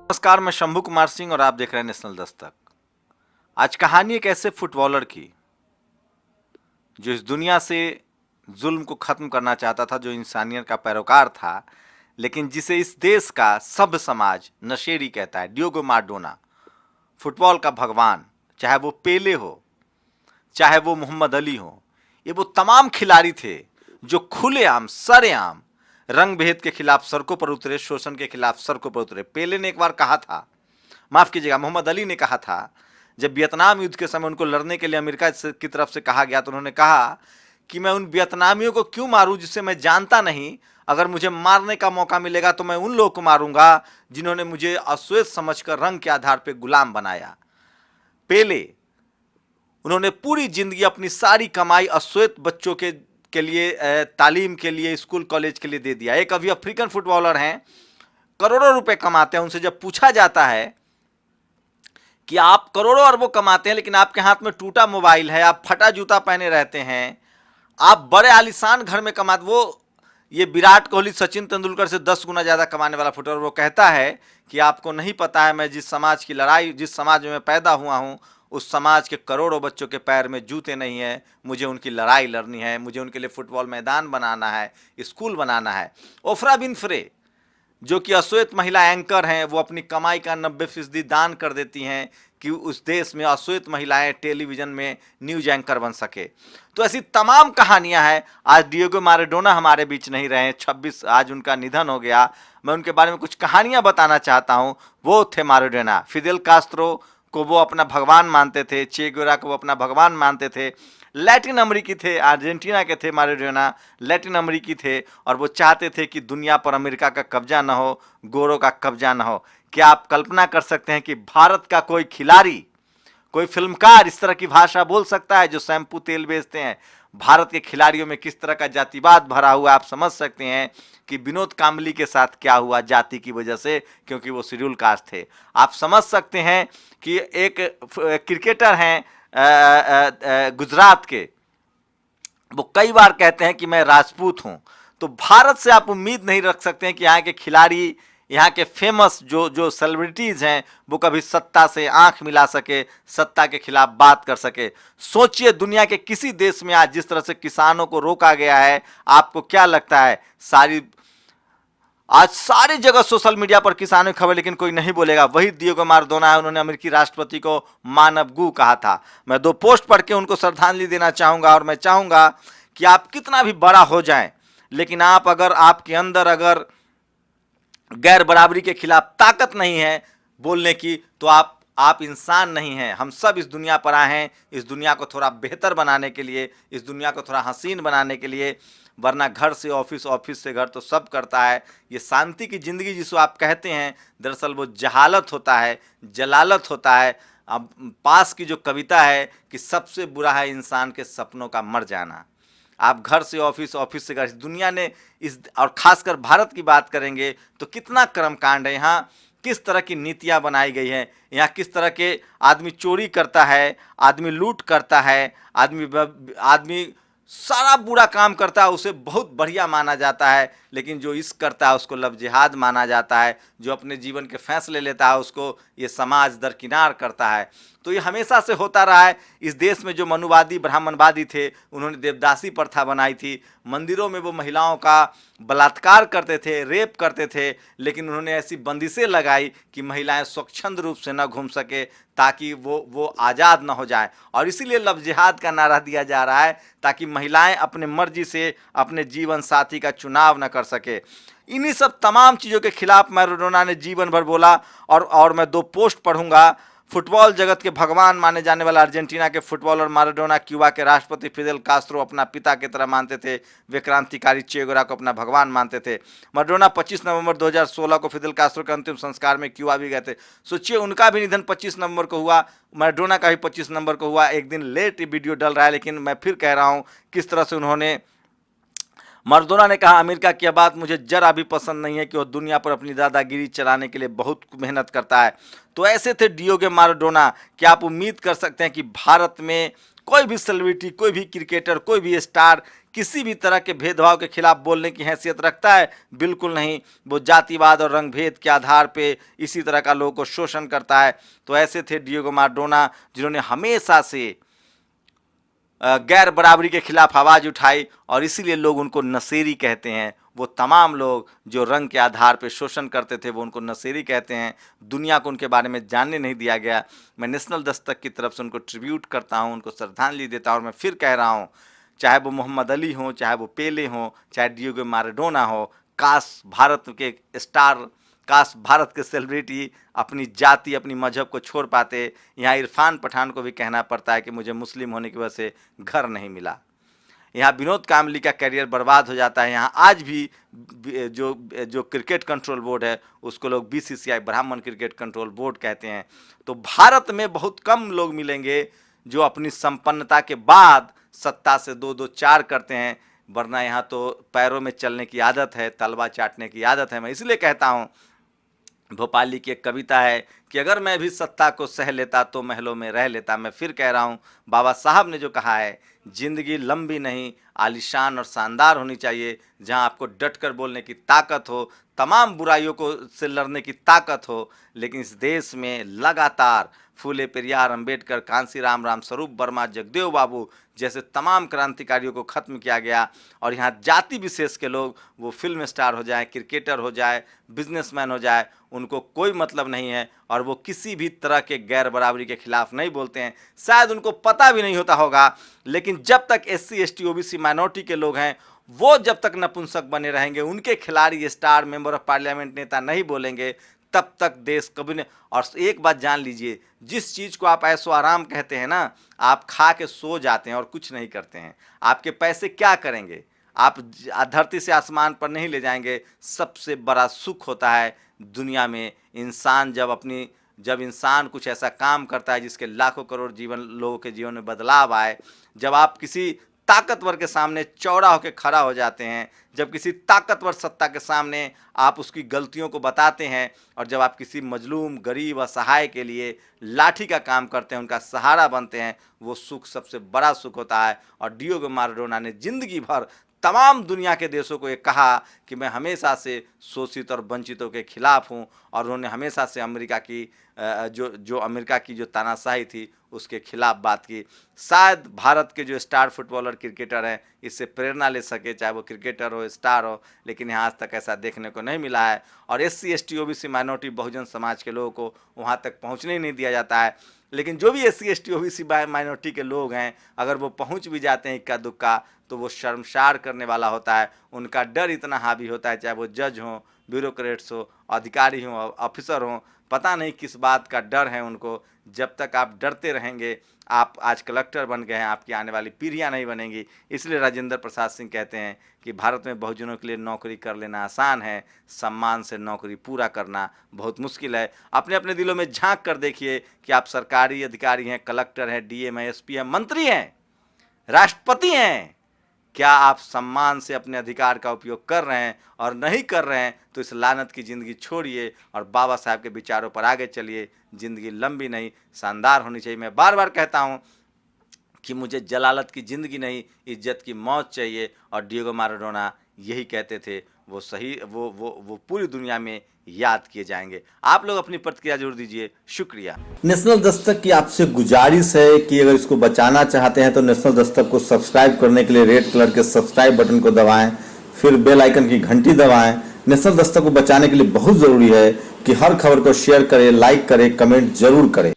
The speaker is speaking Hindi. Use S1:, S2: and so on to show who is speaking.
S1: नमस्कार, मैं शंभू कुमार सिंह और आप देख रहे हैं नेशनल दस्तक। आज कहानी एक ऐसे फुटबॉलर की जो इस दुनिया से जुल्म को खत्म करना चाहता था, जो इंसानियत का पैरोकार था, लेकिन जिसे इस देश का सभ्य समाज नशेड़ी कहता है। डियोगो माराडोना, फुटबॉल का भगवान। चाहे वो पेले हो, चाहे वो मोहम्मद अली हो, ये वो तमाम खिलाड़ी थे जो खुलेआम सरेआम रंग भेद के खिलाफ सड़कों पर उतरे, शोषण के खिलाफ सड़कों पर उतरे। पेले ने एक बार कहा था, माफ कीजिएगा, मोहम्मद अली ने कहा था, जब वियतनाम युद्ध के समय उनको लड़ने के लिए अमेरिका की तरफ से कहा गया, तो उन्होंने कहा कि मैं उन वियतनामियों को क्यों मारूं जिसे मैं जानता नहीं। अगर मुझे मारने का मौका मिलेगा तो मैं उन लोगों को मारूंगा जिन्होंने मुझे अश्वेत समझकर रंग के आधार पर गुलाम बनाया। पेले, उन्होंने पूरी जिंदगी अपनी सारी कमाई अश्वेत बच्चों के लिए, तालीम के लिए, स्कूल कॉलेज के लिए दे दिया। एक अभी अफ्रीकन फुटबॉलर हैं, करोड़ों रुपए कमाते हैं। उनसे जब पूछा जाता है कि आप करोड़ों अरबों कमाते हैं लेकिन आपके हाथ में टूटा मोबाइल है, आप फटा जूता पहने रहते हैं, आप बड़े आलीशान घर में कमाते, वो ये विराट कोहली, सचिन तेंदुलकर से 10 गुना ज़्यादा कमाने वाला फुटबॉलर, वो कहता है कि आपको नहीं पता है, मैं जिस समाज की लड़ाई, जिस समाज में मैं पैदा हुआ हूँ, उस समाज के करोड़ों बच्चों के पैर में जूते नहीं है, मुझे उनकी लड़ाई लड़नी है, मुझे उनके लिए फुटबॉल मैदान बनाना है, स्कूल बनाना है। ओफ्रा विनफ्रे, जो कि अश्वेत महिला एंकर हैं, वो अपनी कमाई का 90% दान कर देती हैं कि उस देश में अश्वेत महिलाएं टेलीविज़न में न्यूज एंकर बन सके। तो ऐसी तमाम कहानियां हैं। आज डियोगो माराडोना हमारे बीच नहीं रहे, 26 आज उनका निधन हो गया। मैं उनके बारे में कुछ कहानियां बताना चाहता हूं। वो थे माराडोना। फिदेल कास्त्रो को वो अपना भगवान मानते थे, चे गुवेरा को वो अपना भगवान मानते थे। लैटिन अमेरिकी थे, अर्जेंटीना के थे माराडोना, लैटिन अमेरिकी थे, और वो चाहते थे कि दुनिया पर अमेरिका का कब्जा न हो, गोरों का कब्जा न हो। क्या आप कल्पना कर सकते हैं कि भारत का कोई खिलाड़ी, कोई फिल्मकार इस तरह की भाषा बोल सकता है जो शैम्पू तेल बेचते हैं? भारत के खिलाड़ियों में किस तरह का जातिवाद भरा हुआ, आप समझ सकते हैं कि विनोद कांबली के साथ क्या हुआ जाति की वजह से, क्योंकि वो शेड्यूल कास्ट थे। आप समझ सकते हैं कि एक क्रिकेटर हैं गुजरात के, वो कई बार कहते हैं कि मैं राजपूत हूं। तो भारत से आप उम्मीद नहीं रख सकते हैं कि यहाँ के खिलाड़ी, यहाँ के फेमस जो सेलिब्रिटीज़ हैं, वो कभी सत्ता से आंख मिला सके, सत्ता के खिलाफ बात कर सके। सोचिए, दुनिया के किसी देश में आज जिस तरह से किसानों को रोका गया है, आपको क्या लगता है? आज सारी जगह सोशल मीडिया पर किसानों की खबर, लेकिन कोई नहीं बोलेगा। वही डियोगो माराडोना है, उन्होंने अमेरिकी राष्ट्रपति को मानव गू कहा था। मैं 2 पोस्ट पढ़ के उनको श्रद्धांजलि देना चाहूँगा, और मैं चाहूँगा कि आप कितना भी बड़ा हो जाएं, लेकिन आप अगर आपके अंदर अगर गैर बराबरी के खिलाफ ताकत नहीं है बोलने की, तो आप इंसान नहीं हैं। हम सब इस दुनिया पर आए हैं, इस दुनिया को थोड़ा बेहतर बनाने के लिए, इस दुनिया को थोड़ा हसीन बनाने के लिए, वरना घर से ऑफिस, ऑफिस से घर तो सब करता है। ये शांति की ज़िंदगी जिसको आप कहते हैं, दरअसल वो जहालत होता है, जलालत होता है। अब पास की जो कविता है कि सबसे बुरा है इंसान के सपनों का मर जाना। आप घर से ऑफिस, ऑफिस से घर, दुनिया ने इस, और ख़ासकर भारत की बात करेंगे तो कितना कर्मकांड है यहाँ, किस तरह की नीतियाँ बनाई गई हैं यहाँ, किस तरह के आदमी चोरी करता है, आदमी लूट करता है, आदमी सारा बुरा काम करता है, उसे बहुत बढ़िया माना जाता है, लेकिन जो इश्क करता है उसको लब जिहाद माना जाता है, जो अपने जीवन के फैसले लेता है उसको ये समाज दरकिनार करता है। तो ये हमेशा से होता रहा है। इस देश में जो मनुवादी, ब्राह्मणवादी थे, उन्होंने देवदासी प्रथा बनाई थी। मंदिरों में वो महिलाओं का बलात्कार करते थे, रेप करते थे, लेकिन उन्होंने ऐसी बंदिशें लगाई कि महिलाएं स्वच्छंद रूप से न घूम सके, ताकि वो आज़ाद न हो जाए। और इसीलिए लव जिहाद का नारा दिया जा रहा है, ताकि महिलाएं अपने मर्जी से अपने जीवन साथी का चुनाव न कर सके। इन्हीं सब तमाम चीज़ों के खिलाफ माराडोना ने जीवन भर बोला। और मैं 2 पोस्ट पढ़ूंगा। फुटबॉल जगत के भगवान माने जाने वाला अर्जेंटीना के फुटबॉलर माराडोना, क्यूबा के राष्ट्रपति फिदेल कास्त्रो अपना पिता की तरह मानते थे, वे क्रांतिकारी चे गुवेरा को अपना भगवान मानते थे। माराडोना 25 नवंबर 2016 को फिदेल कास्त्रो के अंतिम संस्कार में क्यूबा भी गए थे। सोचिए, उनका भी निधन 25 नवंबर को हुआ, माराडोना का भी 25 नवंबर को हुआ। एक दिन लेट वीडियो डल रहा है, लेकिन मैं फिर कह रहा हूँ किस तरह से उन्होंने, माराडोना ने कहा, अमेरिका की बात मुझे जरा भी पसंद नहीं है कि वह दुनिया पर अपनी दादागिरी चलाने के लिए बहुत मेहनत करता है। तो ऐसे थे डियोगो माराडोना। क्या आप उम्मीद कर सकते हैं कि भारत में कोई भी सेलिब्रिटी, कोई भी क्रिकेटर, कोई भी स्टार किसी भी तरह के भेदभाव के खिलाफ बोलने की हैसियत रखता है? बिल्कुल नहीं। वो जातिवाद और रंग भेद के आधार पे इसी तरह का लोगों को शोषण करता है। तो ऐसे थे डिएगो माराडोना, जिन्होंने हमेशा से गैर बराबरी के खिलाफ आवाज़ उठाई और इसीलिए लोग उनको नशेरी कहते हैं। वो तमाम लोग जो रंग के आधार पर शोषण करते थे वो उनको नशेरी कहते हैं। दुनिया को उनके बारे में जानने नहीं दिया गया। मैं नेशनल दस्तक की तरफ से उनको ट्रिब्यूट करता हूँ, उनको श्रद्धांजलि देता हूँ। और मैं फिर कह रहा हूँ, चाहे वो मोहम्मद अली हों, चाहे वो पेले हों, चाहे डिएगो माराडोना हो, काश भारत के स्टार, काश भारत के सेलिब्रिटी अपनी जाति, अपनी मजहब को छोड़ पाते। यहाँ इरफान पठान को भी कहना पड़ता है कि मुझे मुस्लिम होने की वजह से घर नहीं मिला। यहाँ विनोद कांबली का करियर बर्बाद हो जाता है। यहाँ आज भी जो क्रिकेट कंट्रोल बोर्ड है उसको लोग बीसीसीआई, ब्राह्मण क्रिकेट कंट्रोल बोर्ड कहते हैं। तो भारत में बहुत कम लोग मिलेंगे जो अपनी संपन्नता के बाद सत्ता से 2-2-4 करते हैं, वरना यहाँ तो पैरों में चलने की आदत है, तलवा चाटने की आदत है। मैं इसलिए कहता हूँ, भोपाली की एक कविता है कि अगर मैं भी सत्ता को सह लेता तो महलों में रह लेता। मैं फिर कह रहा हूँ, बाबा साहब ने जो कहा है, जिंदगी लंबी नहीं आलीशान और शानदार होनी चाहिए, जहाँ आपको डटकर बोलने की ताकत हो, तमाम बुराइयों को से लड़ने की ताकत हो। लेकिन इस देश में लगातार फूले पेरियार, अंबेडकर, कांसीराम, रामस्वरूप वर्मा, जगदेव बाबू जैसे तमाम क्रांतिकारियों को ख़त्म किया गया। और यहाँ जाति विशेष के लोग, वो फिल्म स्टार हो जाए, क्रिकेटर हो जाए, बिजनेसमैन हो जाए, उनको कोई मतलब नहीं है और वो किसी भी तरह के गैर बराबरी के खिलाफ नहीं बोलते हैं। शायद उनको पता भी नहीं होता होगा, लेकिन जब तक SC ST OBC माइनॉरिटी के लोग हैं, वो जब तक नपुंसक बने रहेंगे, उनके खिलाड़ी, स्टार, मेंबर ऑफ पार्लियामेंट, नेता नहीं बोलेंगे, तब तक देश कभी नहीं। और एक बात जान लीजिए, जिस चीज़ को आप ऐशो आराम कहते हैं ना, आप खा के सो जाते हैं और कुछ नहीं करते हैं। आपके पैसे क्या करेंगे? आप धरती से आसमान पर नहीं ले जाएंगे। सबसे बड़ा सुख होता है दुनिया में इंसान जब इंसान कुछ ऐसा काम करता है जिसके लाखों करोड़ लोगों के जीवन में बदलाव आए। जब आप किसी ताकतवर के सामने चौड़ा होकर खड़ा हो जाते हैं, जब किसी ताकतवर सत्ता के सामने आप उसकी गलतियों को बताते हैं, और जब आप किसी मजलूम, गरीब, असहाय के लिए लाठी का काम करते हैं, उनका सहारा बनते हैं, वो सुख सबसे बड़ा सुख होता है। और डिएगो माराडोना ने ज़िंदगी भर तमाम दुनिया के देशों को ये कहा कि मैं हमेशा से शोषित और वंचितों के खिलाफ हूँ, और उन्होंने हमेशा से अमेरिका की अमेरिका की जो तानाशाही थी उसके खिलाफ बात की। शायद भारत के जो स्टार फुटबॉलर, क्रिकेटर हैं, इससे प्रेरणा ले सके, चाहे वो क्रिकेटर हो, स्टार हो, लेकिन यहाँ आज तक ऐसा देखने को नहीं मिला है। और SC ST OBC minority, Bahujan Samaj के लोगों को वहाँ तक पहुँचने ही नहीं दिया जाता है। लेकिन जो भी SC ST OBC माइनॉरिटी के लोग हैं, अगर वो पहुँच भी जाते हैं इक्का दुक्का, तो वो शर्मसार करने वाला होता है। उनका डर इतना हावी होता है, चाहे वो जज हों, ब्यूरोक्रेट्स हो, अधिकारी हों, ऑफिसर हों, पता नहीं किस बात का डर है उनको। जब तक आप डरते रहेंगे, आप आज कलेक्टर बन गए हैं, आपकी आने वाली पीढ़ियां नहीं बनेंगी। इसलिए राजेंद्र प्रसाद सिंह कहते हैं कि भारत में बहुजनों के लिए नौकरी कर लेना आसान है, सम्मान से नौकरी पूरा करना बहुत मुश्किल है। अपने अपने दिलों में झांक कर देखिए कि आप सरकारी अधिकारी हैं, कलेक्टर हैं, DM हैं, SP हैं, मंत्री हैं, राष्ट्रपति हैं, क्या आप सम्मान से अपने अधिकार का उपयोग कर रहे हैं? और नहीं कर रहे हैं तो इस लानत की ज़िंदगी छोड़िए और बाबा साहब के विचारों पर आगे चलिए। ज़िंदगी लंबी नहीं, शानदार होनी चाहिए। मैं बार बार कहता हूँ कि मुझे जलालत की ज़िंदगी नहीं, इज्जत की मौत चाहिए। और डिएगो माराडोना यही कहते थे। वो सही वो पूरी दुनिया में याद किए जाएंगे। आप लोग अपनी प्रतिक्रिया जरूर दीजिए। शुक्रिया।
S2: नेशनल दस्तक की आपसे गुजारिश है कि अगर इसको बचाना चाहते हैं तो नेशनल दस्तक को सब्सक्राइब करने के लिए रेड कलर के सब्सक्राइब बटन को दबाएं, फिर बेल आइकन की घंटी दबाएं। नेशनल दस्तक को बचाने के लिए बहुत ज़रूरी है कि हर खबर को शेयर करें, लाइक करें, कमेंट जरूर करें।